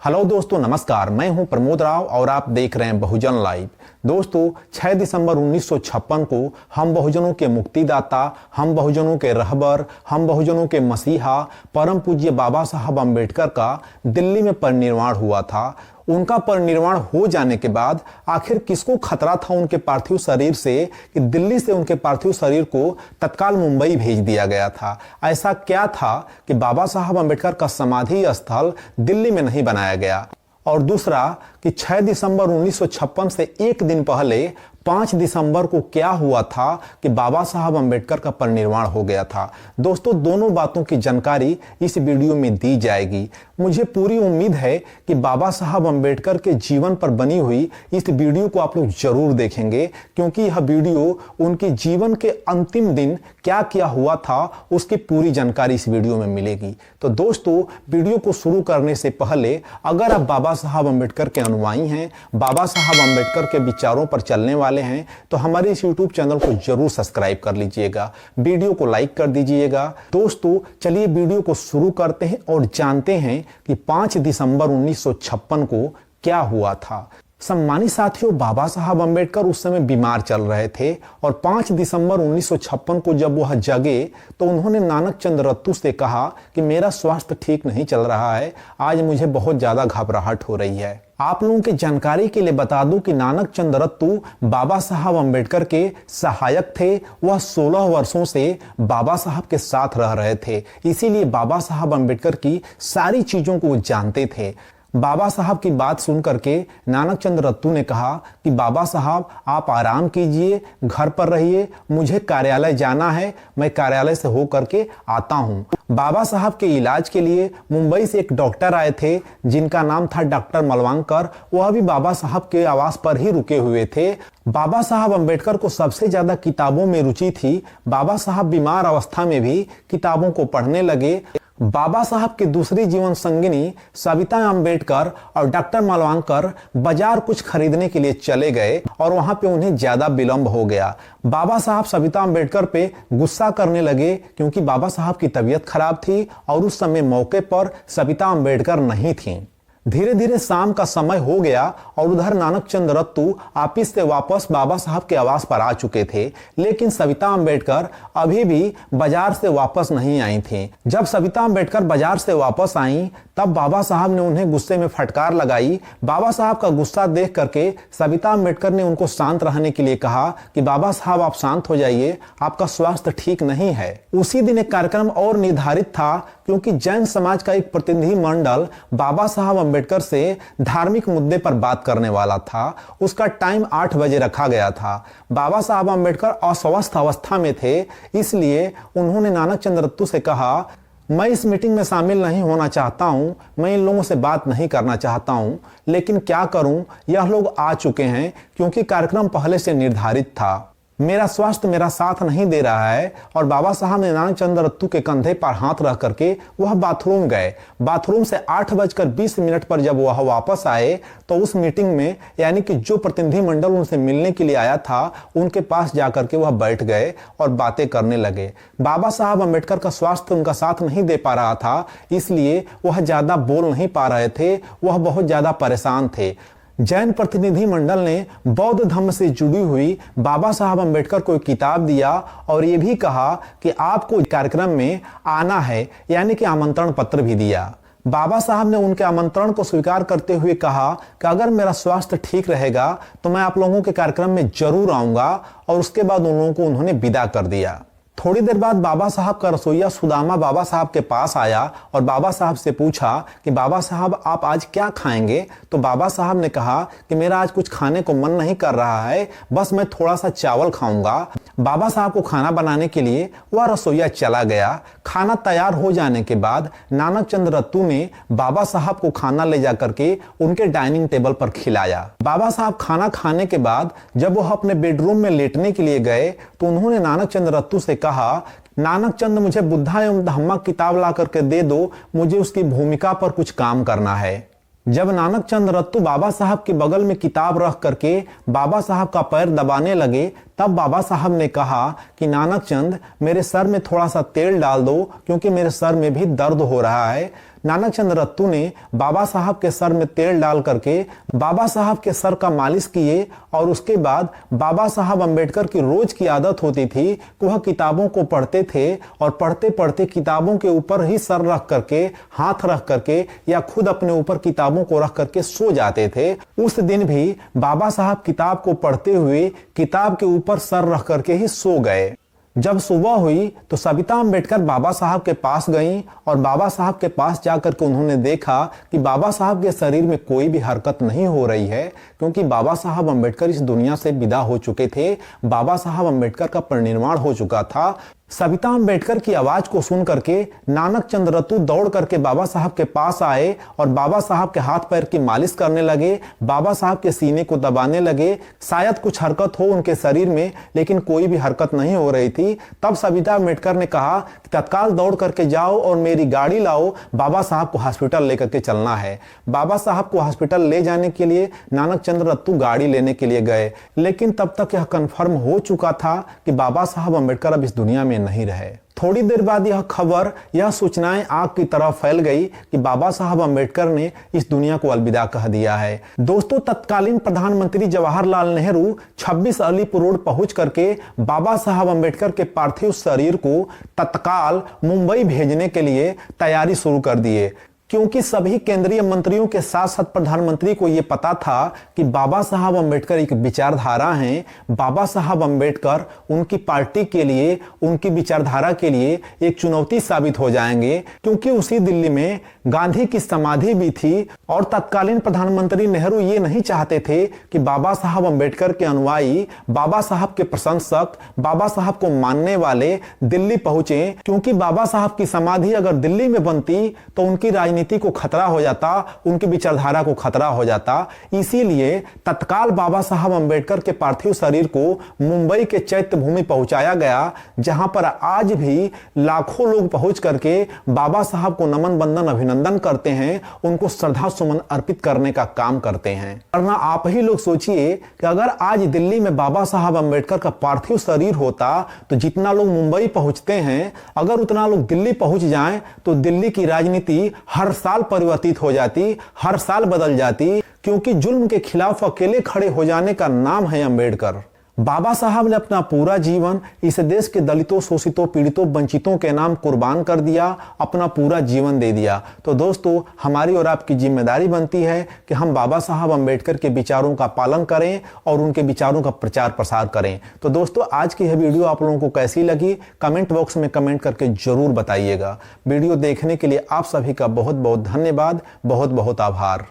Hello दोस्तों, नमस्कार। मैं हूं प्रमोद राव और आप देख रहे हैं बहुजन लाइव। दोस्तों, 6 दिसंबर 1956 को हम बहुजनों के मुक्तिदाता, हम बहुजनों के रहबर, हम बहुजनों के मसीहा परम पूज्य बाबा साहब अम्बेडकर का दिल्ली में परिनिर्वाण हुआ था। उनका परिनिर्वाण हो जाने के बाद आखिर किसको खतरा था उनके पार्थिव शरीर से कि दिल्ली से उनके पार्थिव शरीर को तत्काल मुंबई भेज दिया गया था। ऐसा क्या था कि बाबा साहब अम्बेडकर का समाधि स्थल दिल्ली में नहीं बनाया गया? और दूसरा कि 6 दिसंबर 1956 से एक दिन पहले 5 दिसंबर को क्या हुआ था कि बाबा साहब अम्बेडकर का परिनिर्वाण हो गया था। दोस्तों, दोनों बातों की जानकारी इस वीडियो में दी जाएगी। मुझे पूरी उम्मीद है कि बाबा साहब अम्बेडकर के जीवन पर बनी हुई इस वीडियो को आप लोग जरूर देखेंगे, क्योंकि यह वीडियो उनके जीवन के अंतिम दिन क्या क्या हुआ था उसकी पूरी जानकारी इस वीडियो में मिलेगी। तो दोस्तों, वीडियो को शुरू करने से पहले अगर आप बाबा साहब अम्बेडकर के अनुयायी हैं, बाबा साहब अम्बेडकर के विचारों पर चलने वाले हैं, तो हमारे इस YouTube चैनल को जरूर सब्सक्राइब कर लीजिएगा, वीडियो को लाइक कर दीजिएगा। दोस्तों, चलिए वीडियो को शुरू करते हैं और जानते हैं कि 5 दिसंबर 1956 को क्या हुआ था। सम्मानित साथियों, बाबा साहब अम्बेडकर उस समय बीमार चल रहे थे और 5 दिसंबर 1956 को जब वह जगे तो उन्होंने नानक चंद रत्तू से कहा कि मेरा स्वास्थ्य ठीक नहीं चल रहा है, आज मुझे बहुत ज्यादा घबराहट हो रही है। आप लोगों की जानकारी के लिए बता दूं कि नानक चंद रत्तू बाबा साहब अम्बेडकर के सहायक थे। वह 16 वर्षों से बाबा साहब के साथ रह रहे थे, इसीलिए बाबा साहब अम्बेडकर की सारी चीजों को वो जानते थे। बाबा साहब की बात सुन करके नानक चंद रत्तू ने कहा कि बाबा साहब आप आराम कीजिए, घर पर रहिए, मुझे कार्यालय जाना है, मैं कार्यालय से हो करके आता हूँ। बाबा साहब के इलाज के लिए मुंबई से एक डॉक्टर आए थे जिनका नाम था डॉक्टर मलवांकर। वह भी बाबा साहब के आवास पर ही रुके हुए थे। बाबा साहब अम्बेडकर को सबसे ज्यादा किताबों में रुचि थी। बाबा साहब बीमार अवस्था में भी किताबों को पढ़ने लगे। बाबा साहब की दूसरी जीवन संगिनी सविता अम्बेडकर और डॉक्टर मलवांकर बाजार कुछ खरीदने के लिए चले गए और वहां पे उन्हें ज्यादा विलंब हो गया। बाबा साहब सविता अम्बेडकर पे गुस्सा करने लगे क्योंकि बाबा साहब की तबीयत खराब थी और उस समय मौके पर सविता अम्बेडकर नहीं थी। धीरे धीरे शाम का समय हो गया और उधर नानक चंद रत्तू ऑफिस से वापस बाबा साहब के आवास पर आ चुके थे, लेकिन सविता अम्बेडकर अभी भी बाजार से वापस नहीं आई थी। जब सविता अम्बेडकर बाजार से वापस आई तब बाबा साहब ने उन्हें गुस्से में फटकार लगाई। बाबा साहब का गुस्सा देख करके सविता अम्बेडकर ने उनको शांत रहने के लिए कहा कि बाबा साहब आप शांत हो जाइए, आपका स्वास्थ्य ठीक नहीं है। उसी दिन एक कार्यक्रम और निर्धारित था, क्योंकि जैन समाज का एक प्रतिनिधि मंडल बाबा साहब अम्बेडकर से धार्मिक मुद्दे पर बात करने वाला था। उसका टाइम 8 बजे रखा गया था। बाबा साहब अम्बेडकर अस्वस्थ अवस्था में थे, इसलिए उन्होंने नानक चंद रत्तू से कहा, मैं इस मीटिंग में शामिल नहीं होना चाहता हूं, मैं इन लोगों से बात नहीं करना चाहता हूं, लेकिन क्या करूं, यह लोग आ चुके हैं क्योंकि कार्यक्रम पहले से निर्धारित था। मेरा स्वास्थ्य मेरा साथ नहीं दे रहा है। और बाबा साहब ने नानक चंद रत्तू के कंधे पर हाथ रख करके वह बाथरूम गए। बाथरूम से 8:20 पर जब वह वापस आए तो उस मीटिंग में, यानी कि जो प्रतिनिधि मंडल उनसे मिलने के लिए आया था, उनके पास जाकर के वह बैठ गए और बातें करने लगे। बाबा साहब अम्बेडकर का स्वास्थ्य उनका साथ नहीं दे पा रहा था, इसलिए वह ज्यादा बोल नहीं पा रहे थे, वह बहुत ज्यादा परेशान थे। जैन प्रतिनिधि मंडल ने बौद्ध धर्म से जुड़ी हुई बाबा साहब अम्बेडकर को एक किताब दिया और ये भी कहा कि आपको कार्यक्रम में आना है, यानी कि आमंत्रण पत्र भी दिया। बाबा साहब ने उनके आमंत्रण को स्वीकार करते हुए कहा कि अगर मेरा स्वास्थ्य ठीक रहेगा तो मैं आप लोगों के कार्यक्रम में जरूर आऊंगा, और उसके बाद उन लोगों को उन्होंने विदा कर दिया। थोड़ी देर बाद बाबा साहब का रसोइया सुदामा बाबा साहब के पास आया और बाबा साहब से पूछा कि बाबा साहब आप आज क्या खाएंगे? तो बाबा साहब ने कहा कि मेरा आज कुछ खाने को मन नहीं कर रहा है, बस मैं थोड़ा सा चावल खाऊंगा। बाबा साहब को खाना बनाने के लिए वह रसोइया चला गया। खाना तैयार हो जाने के बाद नानक चंद रत्तू ने बाबा साहब को खाना ले जाकर के उनके डाइनिंग टेबल पर खिलाया। बाबा साहब खाना खाने के बाद जब वह अपने बेडरूम में लेटने के लिए गए तो उन्होंने नानक चंद रत्तू से कहा, नानक चंद मुझे बुद्धा एवं धम्मा किताब ला करके दे दो, मुझे उसकी भूमिका पर कुछ काम करना है। जब नानक चंद रत्तू बाबा साहब के बगल में किताब रख करके बाबा साहब का पैर दबाने लगे तब बाबा साहब ने कहा कि नानक चंद, मेरे सर में थोड़ा सा तेल डाल दो क्योंकि मेरे सर में भी दर्द हो रहा है। नानक चंद रत्तू ने बाबा साहब के सर में तेल डाल करके बाबा साहब के सर का मालिश किए और उसके बाद बाबा साहब अंबेडकर की रोज की आदत होती थी कि वह किताबों को पढ़ते थे और पढ़ते पढ़ते किताबों के ऊपर ही सर रख करके, हाथ रख करके या खुद अपने ऊपर किताबों को रख करके सो जाते थे। उस दिन भी बाबा साहब किताब को पढ़ते हुए किताब के ऊपर सर रख करके ही सो गए। जब सुबह हुई तो सविता अंबेडकर बाबा साहब के पास गईं और बाबा साहब के पास जाकर के उन्होंने देखा कि बाबा साहब के शरीर में कोई भी हरकत नहीं हो रही है, क्योंकि बाबा साहब अंबेडकर इस दुनिया से विदा हो चुके थे। बाबा साहब अंबेडकर का परिनिर्वाण हो चुका था। सविता अंबेडकर की आवाज को सुन करके नानक चंद रत्तू दौड़ करके बाबा साहब के पास आए और बाबा साहब के हाथ पैर की मालिश करने लगे, बाबा साहब के सीने को दबाने लगे। शायद कुछ हरकत हो उनके शरीर में, लेकिन कोई भी हरकत नहीं हो रही थी। तब सविता अंबेडकर ने कहा कि तत्काल दौड़ करके जाओ और मेरी गाड़ी लाओ, बाबा साहब को हॉस्पिटल लेकर के चलना है। बाबा साहब को हॉस्पिटल ले जाने के लिए नानक चंद रत्तू गाड़ी लेने के लिए गए, लेकिन तब तक यह कन्फर्म हो चुका था कि बाबा साहब अंबेडकर अब इस दुनिया में नहीं रहे। थोड़ी देर बाद यह सूचनाएं आग की तरह फैल गई कि बाबा साहब अंबेडकर ने इस दुनिया को अलविदा कह दिया है। दोस्तों, तत्कालीन प्रधानमंत्री जवाहरलाल नेहरू 26 अलीपुर रोड पहुंच करके बाबा साहब अंबेडकर के पार्थिव शरीर को तत्काल मुंबई भेजने के लिए तैयारी शुरू कर दिए, क्योंकि सभी केंद्रीय मंत्रियों के साथ साथ प्रधानमंत्री को यह पता था कि बाबा साहब अंबेडकर एक विचारधारा हैं। बाबा साहब अंबेडकर उनकी पार्टी के लिए, उनकी विचारधारा के लिए एक चुनौती साबित हो जाएंगे, क्योंकि उसी दिल्ली में गांधी की समाधि भी थी और तत्कालीन प्रधानमंत्री नेहरू ये नहीं चाहते थे कि बाबा साहब अंबेडकर के अनुयायी, बाबा साहब के प्रशंसक, बाबा साहब को मानने वाले दिल्ली पहुंचे, क्योंकि बाबा साहब की समाधि अगर दिल्ली में बनती तो उनकी राजनीति को खतरा हो जाता, उनकी विचारधारा को खतरा हो जाता। इसीलिए तत्काल बाबा साहब अंबेडकर के पार्थिव शरीर को मुंबई के चैत्य भूमि पहुंचाया गया, जहां पर आज भी लाखों लोग पहुंच करके बाबा साहब को नमन बंदन अभिनंदन करते हैं, उनको श्रद्धा सुमन अर्पित करने का काम करते हैं। वरना आप ही लोग सोचिए कि अगर आज दिल्ली में बाबा साहब अंबेडकर का पार्थिव शरीर होता तो जितना लोग मुंबई पहुंचते हैं, अगर उतना लोग दिल्ली पहुंच जाएं तो दिल्ली की राजनीति हर साल परिवर्तित हो जाती, हर साल बदल जाती, क्योंकि जुल्म के खिलाफ अकेले खड़े हो जाने का नाम है अंबेडकर। बाबा साहब ने अपना पूरा जीवन इस देश के दलितों, शोषितों, पीड़ितों, वंचितों के नाम कुर्बान कर दिया, अपना पूरा जीवन दे दिया। तो दोस्तों, हमारी और आपकी जिम्मेदारी बनती है कि हम बाबा साहब अंबेडकर के विचारों का पालन करें और उनके विचारों का प्रचार प्रसार करें। तो दोस्तों, आज की यह वीडियो आप लोगों को कैसी लगी कमेंट बॉक्स में कमेंट करके जरूर बताइएगा। वीडियो देखने के लिए आप सभी का बहुत बहुत धन्यवाद, बहुत बहुत आभार।